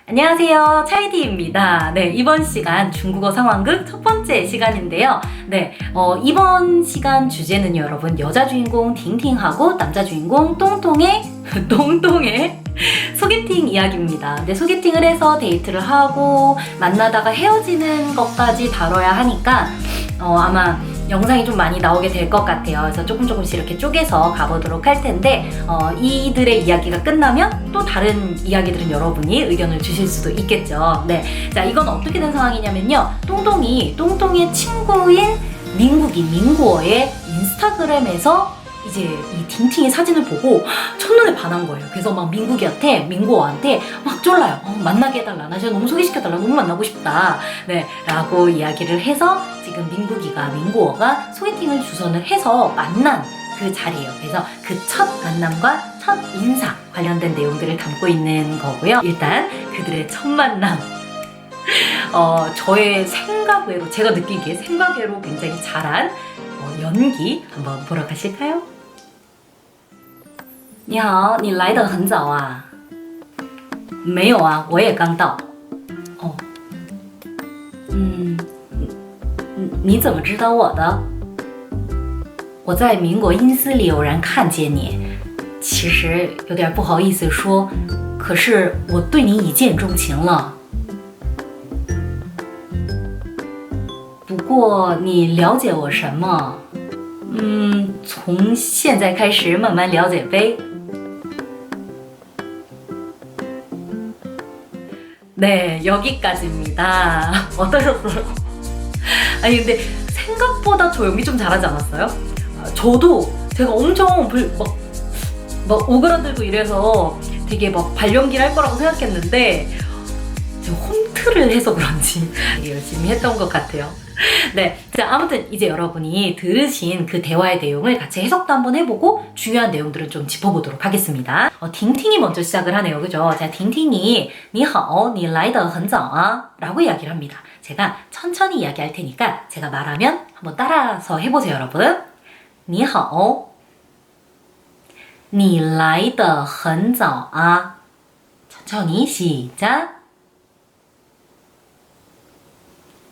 안녕하세요, 차이디입니다. 네, 이번 시간 중국어 상황극 첫 번째 시간인데요. 네, 이번 시간 주제는 여러분 여자 주인공 팅팅하고 남자 주인공 똥똥의 소개팅 이야기입니다. 네, 소개팅을 해서 데이트를 하고 만나다가 헤어지는 것까지 다뤄야 하니까 아마 영상이 좀 많이 나오게 될 것 같아요. 그래서 조금씩 이렇게 쪼개서 가보도록 할 텐데 이들의 이야기가 끝나면 또 다른 이야기들은 여러분이 의견을 주실 수도 있겠죠. 네, 자, 이건 어떻게 된 상황이냐면요. 똥똥의 친구인 민구어의 인스타그램에서 이제 이 팅팅의 사진을 보고 첫눈에 반한 거예요. 그래서 막 민구어한테 막 쫄라요. 만나게 해달라. 나 진짜 너무 소개시켜달라. 너무 만나고 싶다. 네, 라고 이야기를 해서 지금 민구어가 소개팅을 주선을 해서 만난 그 자리예요. 그래서 그 첫 만남과 첫 인사 관련된 내용들을 담고 있는 거고요. 일단 그들의 첫 만남. 저의 생각 외로, 제가 느끼기에 생각 외로 굉장히 잘한 연기 한번 보러 가실까요? 你好，你来得很早啊？没有啊，我也刚到。哦，你怎么知道我的？我在民国阴司里偶然看见你，其实有点不好意思说，可是我对你一见钟情了。不过你了解我什么？从现在开始慢慢了解呗。 네, 여기까지입니다. 어떠셨어요? 아니 근데 생각보다 저 연기 좀 잘하지 않았어요? 저도 제가 엄청 막 오그라들고 이래서 되게 막 발연기를 할 거라고 생각했는데 제가 홈트를 해서 그런지 되게 열심히 했던 것 같아요. 네, 자, 아무튼 이제 여러분이 들으신 그 대화의 내용을 같이 해석도 한번 해보고 중요한 내용들을 좀 짚어보도록 하겠습니다. 팅팅이 먼저 시작을 하네요. 그죠? 자, 팅팅이 你好,你来得很早啊 라고 이야기를 합니다. 제가 천천히 이야기할 테니까 제가 말하면 한번 따라서 해보세요, 여러분. 你好,你来得很早啊 천천히 시작.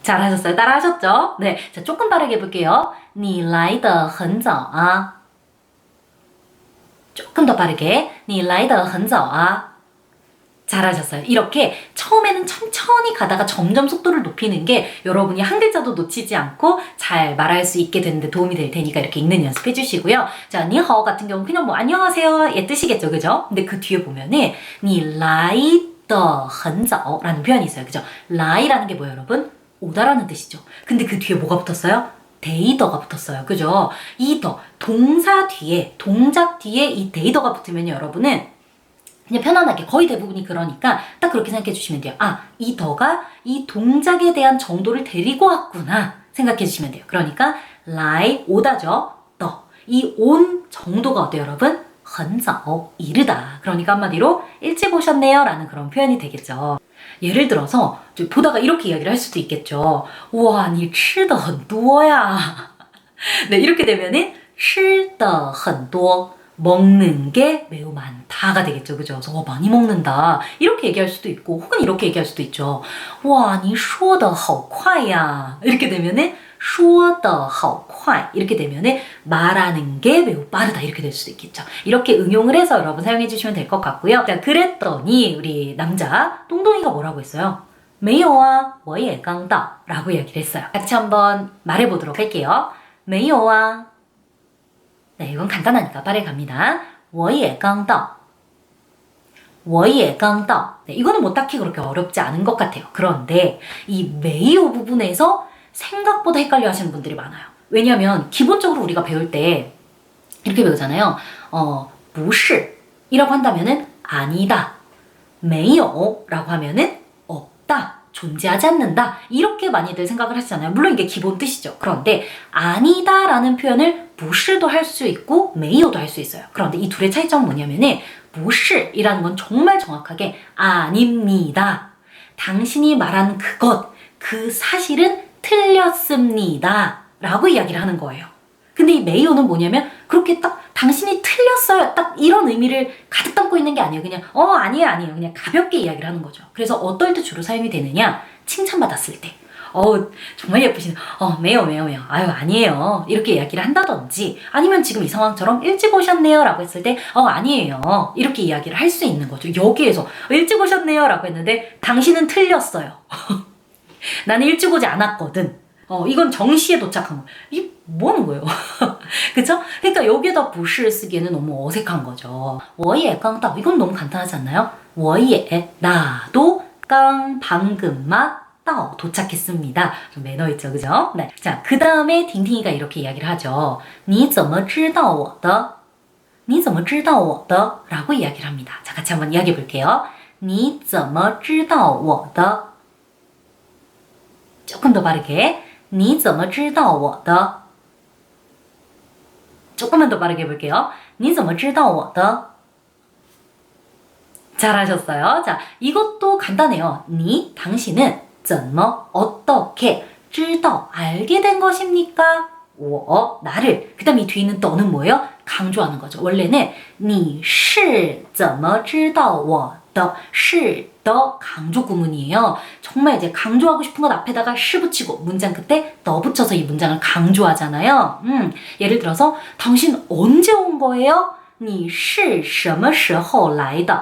잘하셨어요? 따라하셨죠? 네, 자, 조금 빠르게 해볼게요. 你来得很早啊 조금 더 빠르게. 你来得很早啊 잘하셨어요. 이렇게 처음에는 천천히 가다가 점점 속도를 높이는 게 여러분이 한 글자도 놓치지 않고 잘 말할 수 있게 되는데 도움이 될 테니까 이렇게 읽는 연습해 주시고요. 자, 你好 같은 경우는 그냥 뭐 안녕하세요 의 뜻이겠죠, 그죠? 근데 그 뒤에 보면은 你来得很早 라는 표현이 있어요, 그죠? 来라는 게 뭐예요, 여러분? 오다라는 뜻이죠. 근데 그 뒤에 뭐가 붙었어요? 데이더가 붙었어요. 그죠? 이 더, 동사 뒤에, 동작 뒤에 이 데이더가 붙으면 여러분은 그냥 편안하게, 거의 대부분이 그러니까 딱 그렇게 생각해 주시면 돼요. 아, 이 더가 이 동작에 대한 정도를 데리고 왔구나 생각해 주시면 돼요. 그러니까 lie, 오다죠. 더, 이 온 정도가 어때요, 여러분? 很早, 이르다. 그러니까 한마디로 일찍 오셨네요 라는 그런 표현이 되겠죠. 예를 들어서 보다가 이렇게 이야기를 할 수도 있겠죠. 우와, 你吃的很多呀. 네, 이렇게 되면은 吃的很多, 먹는 게 매우 많다가 되겠죠. 그죠? 그래서 많이 먹는다. 이렇게 얘기할 수도 있고 혹은 이렇게 얘기할 수도 있죠. 와, 你说的好快呀. 이렇게 되면은 说的好快. 이렇게 되면은 말하는 게 매우 빠르다. 이렇게 될 수도 있겠죠. 이렇게 응용을 해서 여러분 사용해 주시면 될 것 같고요. 자, 그랬더니 우리 남자 똥똥이가 뭐라고 했어요? 没有啊,我也刚到 라고 이야기를 했어요. 같이 한번 말해보도록 할게요. 没有啊. 네, 이건 간단하니까 빠르게 갑니다. 我也刚到. 我也刚到. 네, 이거는 뭐 딱히 그렇게 어렵지 않은 것 같아요. 그런데 이 메이오 부분에서 생각보다 헷갈려 하시는 분들이 많아요. 왜냐면 기본적으로 우리가 배울 때 이렇게 배우잖아요. 不是 이라고 한다면은 아니다. 没有 라고 하면은 없다. 존재하지 않는다. 이렇게 많이들 생각을 하시잖아요. 물론 이게 기본 뜻이죠. 그런데 아니다 라는 표현을 不是도 할 수 있고 没有도 할 수 있어요. 그런데 이 둘의 차이점은 뭐냐면은 不是 이라는 건 정말 정확하게 아닙니다. 당신이 말한 그것, 그 사실은 틀렸습니다. 라고 이야기를 하는 거예요. 근데 이 没有는 뭐냐면 그렇게 딱 당신이 틀렸어요. 딱 이런 의미를 가득 담고 있는 게 아니에요. 그냥 아니에요. 그냥 가볍게 이야기를 하는 거죠. 그래서 어떨 때 주로 사용이 되느냐? 칭찬받았을 때. 정말 예쁘시네. 매요. 아유, 아니에요. 이렇게 이야기를 한다든지, 아니면 지금 이 상황처럼 일찍 오셨네요. 라고 했을 때, 아니에요. 이렇게 이야기를 할 수 있는 거죠. 여기에서, 일찍 오셨네요. 라고 했는데, 당신은 틀렸어요. 나는 일찍 오지 않았거든. 이건 정시에 도착한 거. 이게 뭐 하는 거예요? 그쵸? 그러니까 여기에다 不是 쓰기에는 너무 어색한 거죠. 我也刚到. 이건 너무 간단하지 않나요? 我也, 나도, 방금 막, 도착했습니다. 좀 매너 있죠, 그죠? 네. 자, 그 다음에 딩딩이가 이렇게 이야기를 하죠. 你怎么知道我的?你怎么知道我的? 라고 이야기를 합니다. 자, 같이 한번 이야기해 볼게요. 你怎么知道我的? 조금 더 빠르게. 你怎么知道我的? 조금만 더 빠르게 해볼게요. 你怎么知道我的? 잘하셨어요. 자, 이것도 간단해요. 你, 당신은 怎么, 어떻게, 知道, 알게 된 것입니까? 我, 나를. 그 다음 이 뒤는 너는 뭐예요? 강조하는 거죠. 원래는 你是怎么知道我的? 是的 강조 구문이에요. 정말 이제 강조하고 싶은 것 앞에다가 是 붙이고 문장 끝에 너 붙여서 이 문장을 강조하잖아요. 예를 들어서 당신 언제 온 거예요? 你是什么时候来的?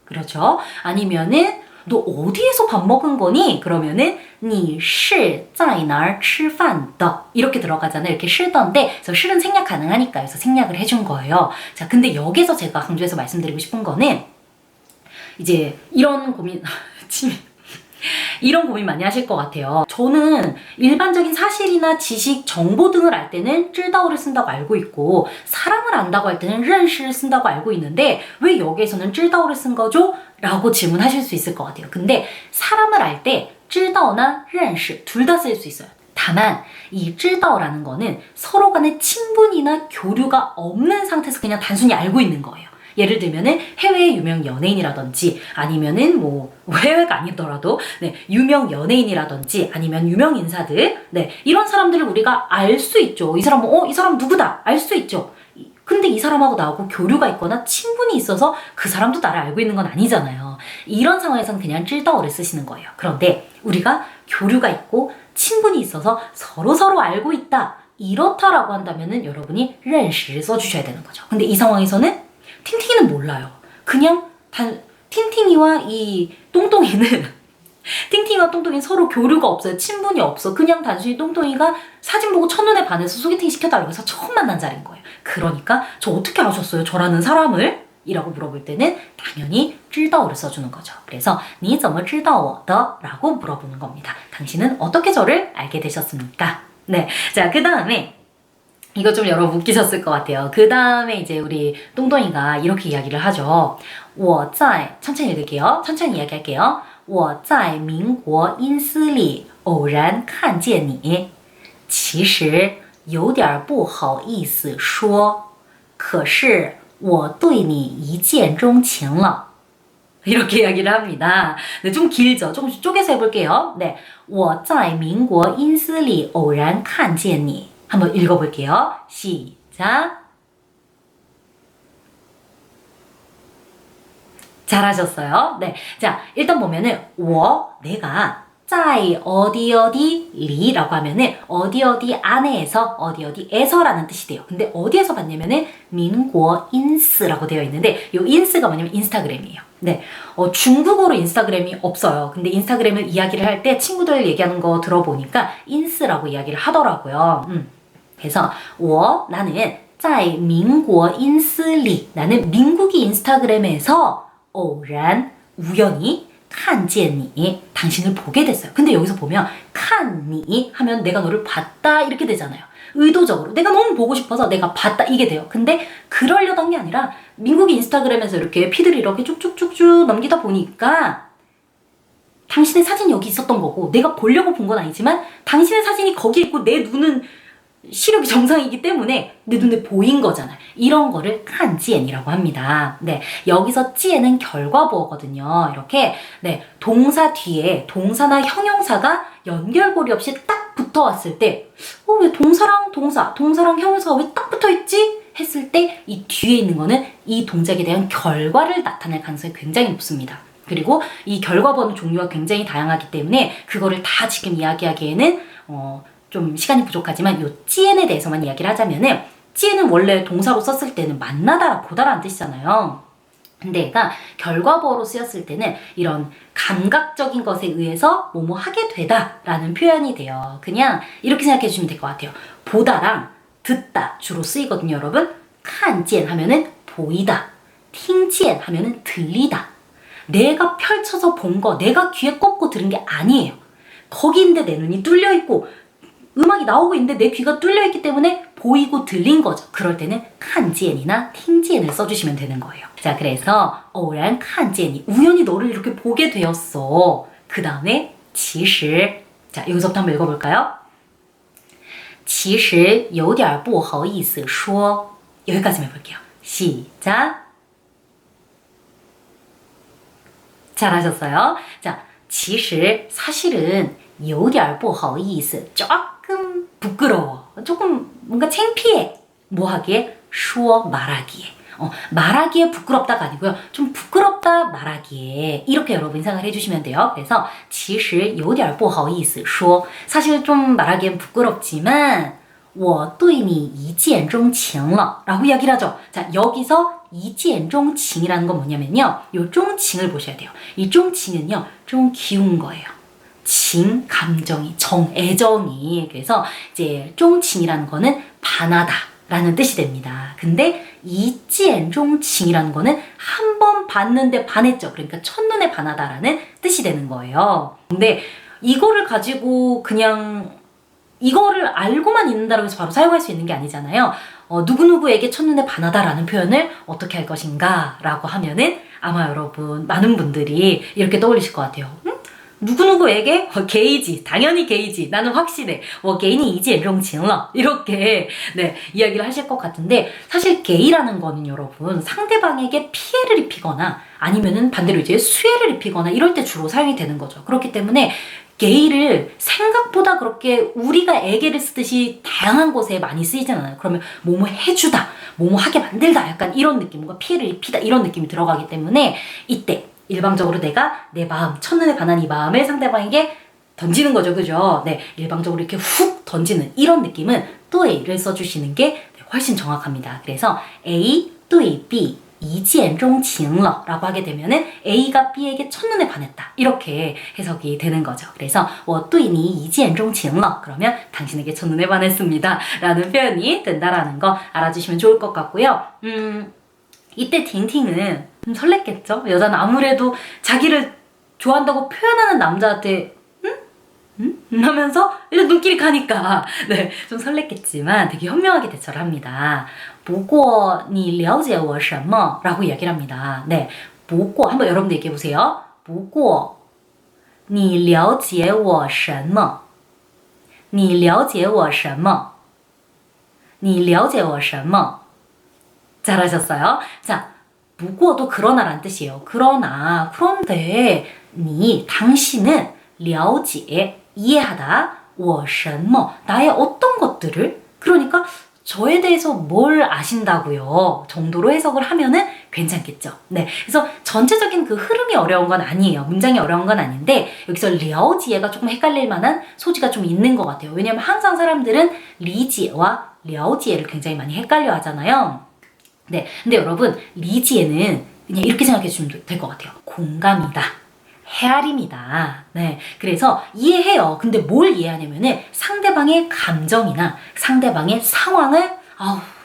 그렇죠. 아니면은 너 어디에서 밥 먹은 거니? 그러면은 你是在哪儿吃饭的? 이렇게 들어가잖아요. 이렇게 실던데 그래서 실은 생략 가능하니까 그래서 생략을 해준 거예요. 자, 근데 여기서 제가 강조해서 말씀드리고 싶은 거는 이제 이런 고민 이런 고민 많이 하실 것 같아요. 저는 일반적인 사실이나 지식, 정보 등을 알 때는 知道를 쓴다고 알고 있고 사람을 안다고 할 때는 认识를 쓴다고 알고 있는데 왜 여기에서는 知道를 쓴 거죠? 라고 질문하실 수 있을 것 같아요. 근데 사람을 알 때 知道나 认识 둘 다 쓸 수 있어요. 다만 이 知道라는 거는 서로 간에 친분이나 교류가 없는 상태에서 그냥 단순히 알고 있는 거예요. 예를 들면은 해외의 유명 연예인이라든지 아니면은 뭐 해외가 아니더라도 유명 연예인이라든지 아니면 유명 인사들 이런 사람들을 우리가 알 수 있죠. 이 사람은 이 사람 누구다 알 수 있죠. 근데 이 사람하고 나하고 교류가 있거나 친분이 있어서 그 사람도 나를 알고 있는 건 아니잖아요. 이런 상황에서는 그냥 知道를 쓰시는 거예요. 그런데 우리가 교류가 있고 친분이 있어서 서로 알고 있다 이렇다라고 한다면은 여러분이 认识를 써주셔야 되는 거죠. 근데 이 상황에서는 팅팅이는 몰라요. 그냥 팅팅이와 이 똥똥이는 팅팅이와 똥똥이는 서로 교류가 없어요. 친분이 없어. 그냥 단순히 똥똥이가 사진 보고 첫눈에 반해서 소개팅 시켜달라고 해서 처음 만난 자리인 거예요. 그러니까 저 어떻게 아셨어요? 저라는 사람을? 이라고 물어볼 때는 당연히 知道를 써주는 거죠. 그래서 你怎么知道我的? 라고 물어보는 겁니다. 당신은 어떻게 저를 알게 되셨습니까? 네, 자, 그 다음에 이거 좀 여러분 웃기셨을 것 같아요. 그 다음에 이제 우리 똥똥이가 이렇게 이야기를 하죠. 我在 천천히 읽을게요. 천천히 이야기할게요. 我在民国阴司里偶然看见你其实有点不好意思说可是我对你一见钟情了 이렇게 이야기를 합니다. 네, 좀 길죠? 조금씩 쪼개서 해볼게요. 네, 我在民国阴司里偶然看见你 한번 읽어볼게요. 시작. 잘하셨어요. 네, 자, 일단 보면은 我, 내가 在 어디 리라고 하면은 어디 안에서 어디에서라는 뜻이 돼요. 근데 어디에서 봤냐면은 민국 인스라고 되어 있는데 이 인스가 뭐냐면 인스타그램이에요. 네, 중국어로 인스타그램이 없어요. 근데 인스타그램을 이야기를 할 때 친구들 얘기하는 거 들어보니까 인스라고 이야기를 하더라고요. 그래서 我 나는 在民国 인스리 나는 민국이 인스타그램에서 偶然 우연히 看见你 당신을 보게 됐어요. 근데 여기서 보면 看你 하면 내가 너를 봤다 이렇게 되잖아요. 의도적으로 내가 너무 보고 싶어서 내가 봤다 이게 돼요. 근데 그러려던 게 아니라 민국이 인스타그램에서 이렇게 피드를 이렇게 쭉쭉쭉쭉 넘기다 보니까 당신의 사진이 여기 있었던 거고 내가 보려고 본 건 아니지만 당신의 사진이 거기 있고 내 눈은 시력이 정상이기 때문에 내 눈에 보인 거잖아요. 이런 거를 칸지엔이라고 합니다. 네, 여기서 지엔은 결과보어거든요. 이렇게 네, 동사 뒤에 동사나 형용사가 연결고리 없이 딱 붙어왔을 때 왜 동사랑 동사, 동사랑 형용사가 왜 딱 붙어있지? 했을 때 이 뒤에 있는 거는 이 동작에 대한 결과를 나타낼 가능성이 굉장히 높습니다. 그리고 이 결과번호 종류가 굉장히 다양하기 때문에 그거를 다 지금 이야기하기에는 좀 시간이 부족하지만 요 찌엔에 대해서만 이야기를 하자면은 찌엔은 원래 동사로 썼을 때는 만나다, 보다라는 뜻이잖아요. 근데 얘가 결과보어로 쓰였을 때는 이런 감각적인 것에 의해서 뭐뭐 하게 되다 라는 표현이 돼요. 그냥 이렇게 생각해 주시면 될 것 같아요. 보다랑 듣다 주로 쓰이거든요, 여러분. 칸见 하면은 보이다. 팅见 하면은 들리다. 내가 펼쳐서 본 거, 내가 귀에 꽂고 들은 게 아니에요. 거기인데 내 눈이 뚫려 있고 음악이 나오고 있는데 내 귀가 뚫려 있기 때문에 보이고 들린 거죠. 그럴 때는 칸见이나 팅见을 써주시면 되는 거예요. 자, 그래서 偶然看见你 우연히 너를 이렇게 보게 되었어. 그 다음에 其实 자, 여기서부터 한번 읽어볼까요? 其实有点不好意思说 여기까지만 해볼게요. 시작. 잘하셨어요. 자, 其实 사실은 有点不好意思 조금 부끄러워. 조금 뭔가 창피해. 뭐 하기에? 说 말하기에. 말하기에 부끄럽다가 아니고요. 좀 부끄럽다 말하기에. 이렇게 여러분 생각을 해주시면 돼요. 그래서 其实有点不好意思说 사실 좀 말하기엔 부끄럽지만 我对你一见钟情了 라고 이야기를 하죠. 자, 여기서 一见钟情이라는 건 뭐냐면요. 요钟情을 보셔야 돼요. 이钟情은요. 좀 귀여운 거예요. 情, 감정이, 애정이. 그래서 이제钟情이라는 거는 반하다 라는 뜻이 됩니다. 근데 一见钟情이라는 거는 한 번 봤는데 반했죠. 그러니까 첫눈에 반하다라는 뜻이 되는 거예요. 근데 이거를 가지고 그냥 이거를 알고만 있는다고 해서 바로 사용할 수 있는 게 아니잖아요. 누구누구에게 첫눈에 반하다라는 표현을 어떻게 할 것인가 라고 하면은 아마 여러분 많은 분들이 이렇게 떠올리실 것 같아요. 누구누구에게 게이지, 당연히 게이지, 나는 확실해. 我给你一见钟情了 이렇게 네, 이야기를 하실 것 같은데 사실 게이라는 거는 여러분 상대방에게 피해를 입히거나 아니면은 반대로 이제 수혜를 입히거나 이럴 때 주로 사용이 되는 거죠. 그렇기 때문에 게이를 생각보다 그렇게 우리가 애게를 쓰듯이 다양한 곳에 많이 쓰이진 않아요. 그러면 뭐뭐 해주다, 뭐뭐 하게 만들다 약간 이런 느낌, 뭔가 피해를 입히다 이런 느낌이 들어가기 때문에 이때 일방적으로 내가 내 마음, 첫눈에 반한 이 마음을 상대방에게 던지는 거죠. 그죠? 네, 일방적으로 이렇게 훅 던지는 이런 느낌은 또 A를 써주시는 게 훨씬 정확합니다. 그래서 A, 对 B, 一见钟情了라고 하게 되면은 A가 B에게 첫눈에 반했다. 이렇게 해석이 되는 거죠. 그래서 我对你一见钟情了 그러면 당신에게 첫눈에 반했습니다. 라는 표현이 된다라는 거 알아주시면 좋을 것 같고요. 이때 팅팅은 좀 설렜겠죠? 여자는 아무래도 자기를 좋아한다고 표현하는 남자한테 하면서 일단 눈길이 가니까 네, 좀 설렜겠지만 되게 현명하게 대처를 합니다. 不过你了解我什么? 라고 이야기를 합니다. 네, 不过 한번 여러분들 얘기해 보세요. 不过你了解我什么?你了解我什么?你了解我什么? 잘하셨어요. 자, 不过도 그러나라는 뜻이에요. 그런데 당신은 了解 이해하다, 我什么 나의 어떤 것들을 그러니까 저에 대해서 뭘 아신다고요 정도로 해석을 하면은 괜찮겠죠. 네, 그래서 전체적인 그 흐름이 어려운 건 아니에요. 문장이 어려운 건 아닌데 여기서 了解가 조금 헷갈릴 만한 소지가 좀 있는 것 같아요. 왜냐면 항상 사람들은 理解와 了解를 굉장히 많이 헷갈려 하잖아요. 네, 근데 여러분 理解는 그냥 이렇게 생각해 주시면 될 것 같아요. 공감이다. 헤아림이다. 네, 그래서 이해해요. 근데 뭘 이해하냐면은 상대방의 감정이나 상대방의 상황을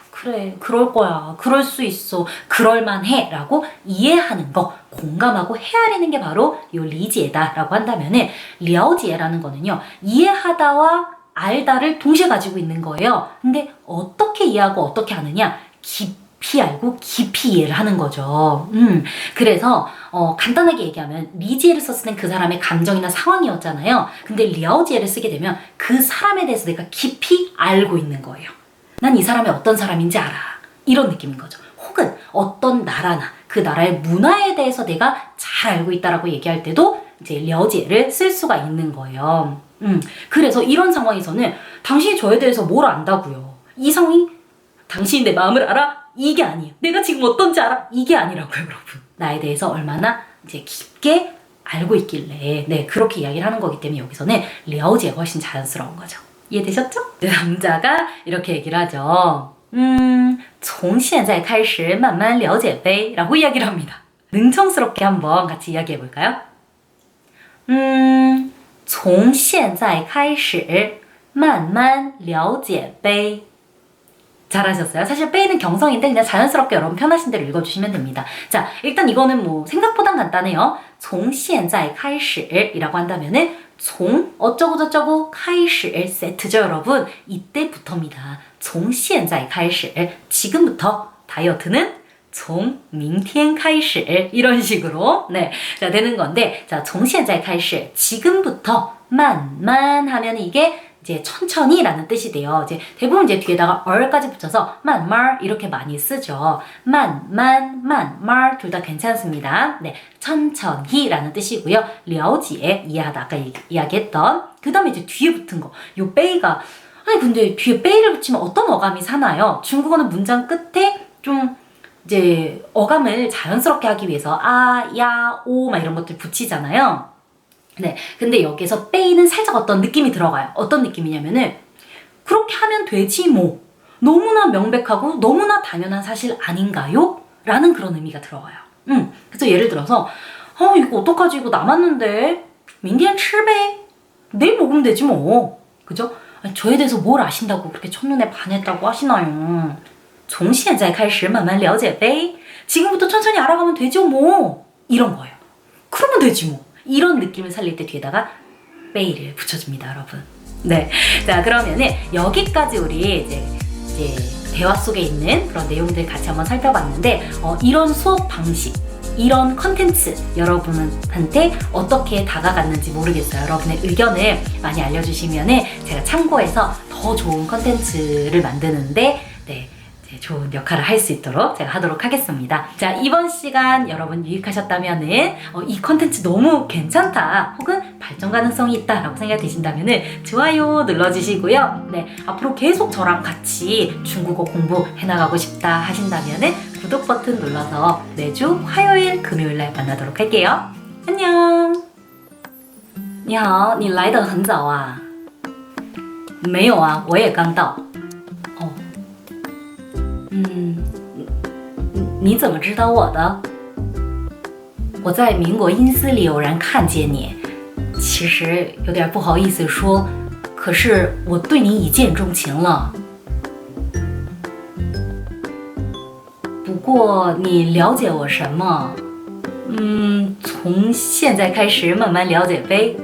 그래, 그럴 거야, 그럴 수 있어, 그럴만해 라고 이해하는 거, 공감하고 헤아리는 게 바로 요 리지에다 라고 한다면은 了解라는 거는요 이해하다와 알다를 동시에 가지고 있는 거예요. 근데 어떻게 이해하고 어떻게 하느냐, 깊이 알고 깊이 이해를 하는 거죠. 그래서 간단하게 얘기하면 리지에를 썼을 땐 그 사람의 감정이나 상황이었잖아요. 근데 了解를 쓰게 되면 그 사람에 대해서 내가 깊이 알고 있는 거예요. 난 이 사람이 어떤 사람인지 알아. 이런 느낌인 거죠. 혹은 어떤 나라나 그 나라의 문화에 대해서 내가 잘 알고 있다라고 얘기할 때도 이제 了解를 쓸 수가 있는 거예요. 그래서 이런 상황에서는 당신이 저에 대해서 뭘 안다고요? 이 상황이 당신이 내 마음을 알아? 이게 아니에요. 내가 지금 어떤지 알아? 이게 아니라고요, 여러분. 나에 대해서 얼마나 이제 깊게 알고 있길래 네 그렇게 이야기를 하는 거기 때문에 여기서는 了解가 훨씬 자연스러운 거죠. 이해되셨죠? 남자가 이렇게 얘기를 하죠. 从现在开始慢慢了解呗라고 이야기를 합니다. 능청스럽게 한번 같이 이야기해 볼까요? 从现在开始慢慢了解呗 잘하셨어요. 사실 빼이는 경성인데 그냥 자연스럽게 여러분 편하신 대로 읽어주시면 됩니다. 자, 일단 이거는 뭐 생각보단 간단해요. 从现在开始이라고 한다면은 从어쩌고 저쩌고 开始 세트죠, 여러분. 이때부터입니다. 从现在开始 지금부터 다이어트는 从明天开始 이런 식으로 네, 자 되는 건데 자, 从现在开始 지금부터 慢慢 하면 이게 이제 천천히 라는 뜻이 돼요. 이제 대부분 이제 뒤에다가 얼까지 붙여서 만말 이렇게 많이 쓰죠. 만말 둘 다 괜찮습니다. 네, 천천히 라는 뜻이고요. 了解 이해하다 아까 이야기했던 그 다음에 이제 뒤에 붙은 거. 요 베이가 아니 근데 뒤에 베이를 붙이면 어떤 어감이 사나요? 중국어는 문장 끝에 좀 이제 어감을 자연스럽게 하기 위해서 아, 야, 오 막 이런 것들 붙이잖아요. 네, 근데 여기서 빼이는 살짝 어떤 느낌이 들어가요. 어떤 느낌이냐면은 그렇게 하면 되지 뭐 너무나 명백하고 너무나 당연한 사실 아닌가요? 라는 그런 의미가 들어가요. 그래서 예를 들어서 이거 어떡하지 이거 남았는데 明天吃呗 내일 먹으면 되지 뭐 그죠? 아니, 저에 대해서 뭘 아신다고 그렇게 첫눈에 반했다고 하시나요? 从现在开始慢慢了解呗 지금부터 천천히 알아가면 되죠 뭐 이런 거예요. 그러면 되지 뭐 이런 느낌을 살릴 때 뒤에다가 빼이를 붙여줍니다, 여러분. 네, 자 그러면은 여기까지 우리 이제 대화 속에 있는 그런 내용들 같이 한번 살펴봤는데 이런 수업 방식, 이런 컨텐츠 여러분한테 어떻게 다가갔는지 모르겠어요. 여러분의 의견을 많이 알려주시면은 제가 참고해서 더 좋은 컨텐츠를 만드는데 네. 좋은 역할을 할 수 있도록 제가 하도록 하겠습니다. 자, 이번 시간 여러분 유익하셨다면은 이 컨텐츠 너무 괜찮다 혹은 발전 가능성이 있다 라고 생각이 드신다면은 좋아요 눌러주시고요. 네, 앞으로 계속 저랑 같이 중국어 공부해 나가고 싶다 하신다면은 구독 버튼 눌러서 매주 화요일 금요일 날 만나도록 할게요. 안녕. 你好，你来得很早啊？没有啊，我也刚到。你怎么知道我的？我在民国音丝里偶然看见你，其实有点不好意思说，可是我对你一见钟情了。不过你了解我什么？从现在开始慢慢了解呗。